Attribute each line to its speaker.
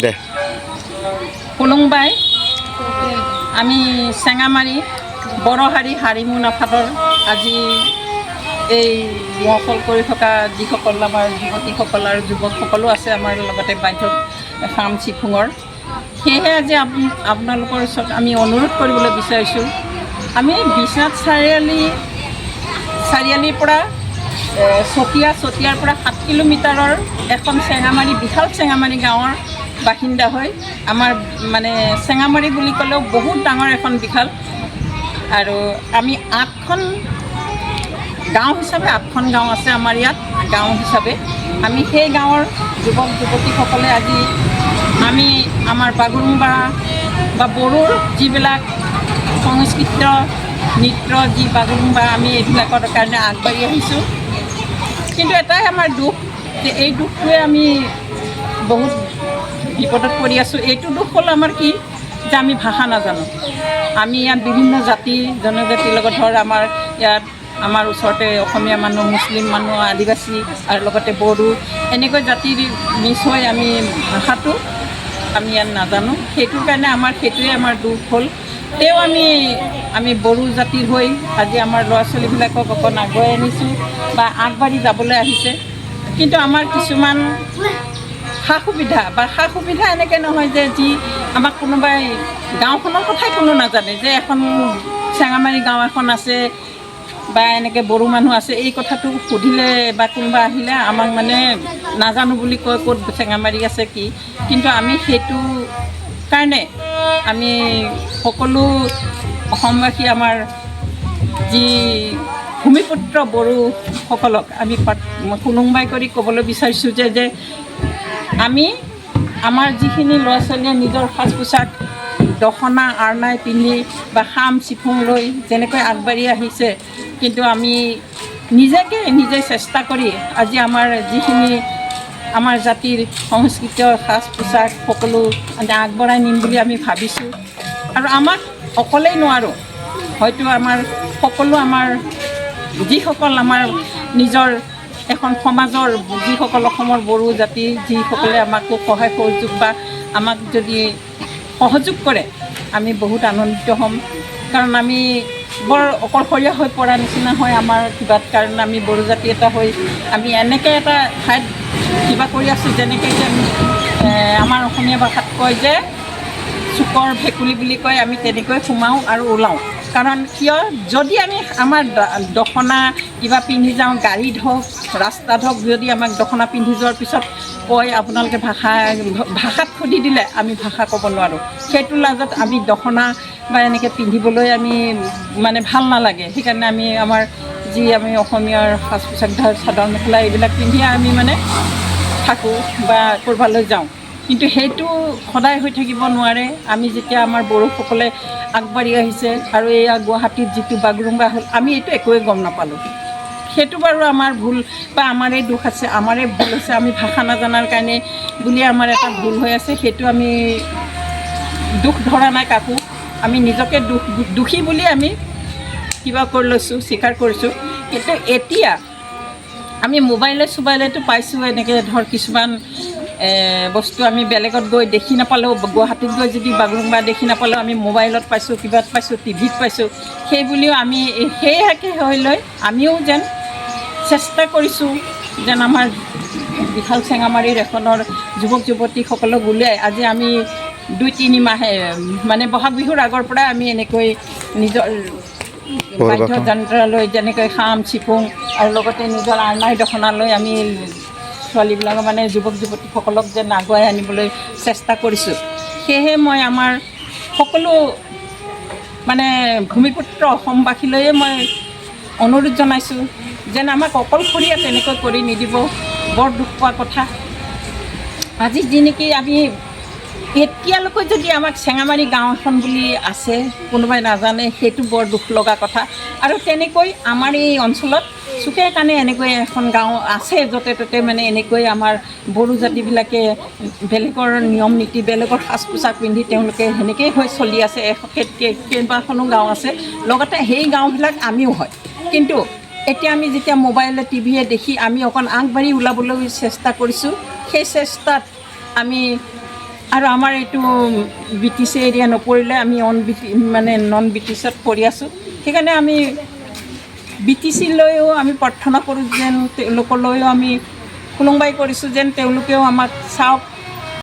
Speaker 1: দে
Speaker 2: খুলুংবাই আমি চেঙামাৰী বড়োহাৰী হাৰি মুনাফাটৰ আজি এই মহফল কৰি থকা যিসকল আমাৰ যুৱতীসকল আৰু যুৱকসকলো আছে আমাৰ লগতে বাধ্যক খাম চিফুঙৰ সেয়েহে আজি আপোনালোকৰ ওচৰত আমি অনুৰোধ কৰিবলৈ বিচাৰিছোঁ আমি বিশ্বনাথ চাৰিআলিৰ পৰা চতিয়াৰ পৰা 7 কিলোমিটাৰৰ এখন চেঙামাৰী বিশাল চেঙামাৰী গাঁৱৰ বাসিন্দা হৈ আমাৰ মানে চেঙামাৰী বুলি ক'লেও বহুত ডাঙৰ এখন বিশাল আৰু আমি 8খন গাঁও হিচাপে 8খন গাঁও আছে আমাৰ ইয়াত গাঁও হিচাপে আমি সেই গাঁৱৰ যুৱক যুৱতীসকলে আজি আমি আমাৰ বাগৰুম্বা বা বড়োৰ যিবিলাক সংস্কৃত নৃত্য যি বাগৰুম্বা আমি এইবিলাকৰ কাৰণে আগবাঢ়ি আহিছোঁ কিন্তু এটাই আমাৰ দুখ যে এই দুখটোৱে আমি বহুত বিপদত পৰি আছোঁ এইটো দুখ হ'ল আমাৰ কি যে আমি ভাষা নাজানো আমি ইয়াত বিভিন্ন জাতি জনজাতিৰ লগত ধৰ আমাৰ ইয়াত আমাৰ ওচৰতে অসমীয়া মানুহ মুছলিম মানুহ আদিবাসী আৰু লগতে বড়ো এনেকৈ জাতিৰ মিছ হৈ আমি ভাষাটো আমি ইয়াত নাজানো সেইটোৰ কাৰণে সেইটোৱে আমাৰ দুখ হ'ল তেও আমি বড়ো জাতিৰ হৈ আজি আমাৰ ল'ৰা ছোৱালীবিলাকক অকণ আগুৱাই আনিছোঁ বা আগবাঢ়ি যাবলৈ আহিছে কিন্তু আমাৰ কিছুমান সা সুবিধা এনেকৈ নহয় যে যি আমাক কোনোবাই গাঁওখনৰ কথাই কোনো নাজানে যে এখন চেঙামাৰী গাঁও এখন আছে বা এনেকৈ বড়ো মানুহ আছে এই কথাটো সুধিলে বা কোনোবা আহিলে আমাক মানে নাজানো বুলি কয় ক'ত চেঙামাৰী আছে কি কিন্তু আমি সেইটো কাৰণে আমি সকলো অসমবাসী আমাৰ যি ভূমিপুত্ৰ বড়োসকলক আমি খুলুংবাই কৰি ক'বলৈ বিচাৰিছোঁ যে আমি আমাৰ যিখিনি ল'ৰা ছোৱালীয়ে নিজৰ সাজ পোছাক দখনা আৰনাই পিন্ধি বা খাম চিফুং লৈ যেনেকৈ আগবাঢ়ি আহিছে কিন্তু আমি নিজে চেষ্টা কৰি আজি আমাৰ যিখিনি আমাৰ জাতিৰ সংস্কৃতিৰ সাজ পোছাক সকলো আগবঢ়াই নিম বুলি আমি ভাবিছোঁ আৰু আমাক অকলেই নোৱাৰোঁ হয়তো আমাৰ সকলো আমাৰ যিসকল আমাৰ নিজৰ এখন সমাজৰ যিসকল অসমৰ বড়ো জাতি যিসকলে আমাকো সহায় সহযোগ বা আমাক যদি সহযোগ কৰে আমি বহুত আনন্দিত হ'ম কাৰণ আমি বৰ অকলশৰীয়া হৈ পৰা নিচিনা হয় আমাৰ কিবাত কাৰণ আমি বড়ো জাতি এটা হৈ আমি এনেকৈ এটা ঠাইত কিবা কৰি আছোঁ যেনেকৈ যে আমাৰ অসমীয়া ভাষাত কয় যে চুকৰ ভেকুলী বুলি কয় আমি তেনেকৈ সোমাওঁ আৰু ওলাওঁ কাৰণ কিয় যদি আমি আমাৰ দখনা কিবা পিন্ধি যাওঁ গাড়ীত হওক ৰাস্তাত হওক যদি আমাক দখনা পিন্ধি যোৱাৰ পিছত কয় আপোনালোকে ভাষাত সুধি দিলে আমি ভাষা ক'ব নোৱাৰোঁ সেইটো লাজত আমি দখনা বা এনেকৈ পিন্ধিবলৈ আমি মানে ভাল নালাগে সেইকাৰণে আমি আমাৰ যি আমি অসমীয়াৰ সাজ পোছাক চাদৰ মেখেলা এইবিলাক পিন্ধি আমি মানে থাকোঁ বা ক'ৰবালৈ যাওঁ কিন্তু সেইটো সদায় হৈ থাকিব নোৱাৰে আমি যেতিয়া আমাৰ বড়োসকলে আগবাঢ়ি আহিছে আৰু এয়া গুৱাহাটীত যিটো বাগৰুম্বা হ'ল আমি এইটো একোৱে গম নাপালোঁ সেইটো বাৰু আমাৰ ভুল বা আমাৰে দুখ আছে আমাৰে ভুল আছে আমি ভাষা নাজানাৰ কাৰণে বুলি আমাৰ এটা ভুল হৈ আছে সেইটো আমি দুখ ধৰা নাই কাকো আমি নিজকে দোষী বুলি আমি কিবা কৰি লৈছোঁ স্বীকাৰ কৰিছোঁ কিন্তু এতিয়া আমি মোবাইলেতো পাইছোঁ এনেকৈ ধৰ কিছুমান বস্তু আমি বেলেগত গৈ দেখি নাপালেও গুৱাহাটীত গৈ যদি বাগৰুম্বা দেখি নাপালেও আমি মোবাইলত পাইছোঁ কিবাত পাইছোঁ টিভিত পাইছোঁ সেই বুলিও আমি সেয়াকে হৈ লৈ আমিও যেন চেষ্টা কৰিছোঁ যেন আমাৰ বিশাল চেঙামাৰীৰ এখনৰ যুৱক যুৱতীসকলক উলিয়াই আজি আমি 2-3 মাহে মানে বহাগ বিহুৰ আগৰ পৰাই আমি এনেকৈ নিজৰ বাদ্যযন্ত্ৰ লৈ যেনেকৈ খাম চিফুং আৰু লগতে নিজৰ আৰনাই দখনা লৈ আমি ছোৱালীবিলাকৰ মানে যুৱক যুৱতীসকলক যেন আগুৱাই আনিবলৈ চেষ্টা কৰিছোঁ সেয়েহে মই আমাৰ সকলো মানে ভূমিপুত্ৰ অসমবাসীলৈয়ে মই অনুৰোধ জনাইছোঁ যেন আমাক অকলশৰীয়া তেনেকৈ কৰি নিদিব বৰ দুখ পোৱা কথা আজি যি নেকি আমি এতিয়ালৈকে যদি আমাক চেঙামাৰী গাঁও এখন বুলি আছে কোনোবাই নাজানে সেইটো বৰ দুখ লগা কথা আৰু তেনেকৈ আমাৰ এই অঞ্চলত চুকে কাণে এনেকৈ এখন গাঁও আছে য'তে ত'তে মানে এনেকৈ আমাৰ বড়ো জাতিবিলাকে বেলেগৰ নিয়ম নীতি বেলেগৰ সাজ পোছাক পিন্ধি তেওঁলোকে সেনেকৈয়ে হৈ চলি আছে কেইবাখনো গাঁও আছে লগতে সেই গাঁওবিলাক আমিও হয় কিন্তু এতিয়া আমি যেতিয়া মোবাইলে টিভিয়ে দেখি আমি অকণ আগবাঢ়ি ওলাবলৈ চেষ্টা কৰিছোঁ সেই চেষ্টাত আৰু আমাৰ এইটো BTC এৰিয়া নপৰিলে আমি নন BTCত পৰি আছোঁ। সেইকাৰণে আমি BTC লৈও আমি প্ৰাৰ্থনা কৰোঁ যেন তেওঁলোকলৈও আমি কোনোবাই কৰিছোঁ যেন তেওঁলোকেও আমাক চাওক,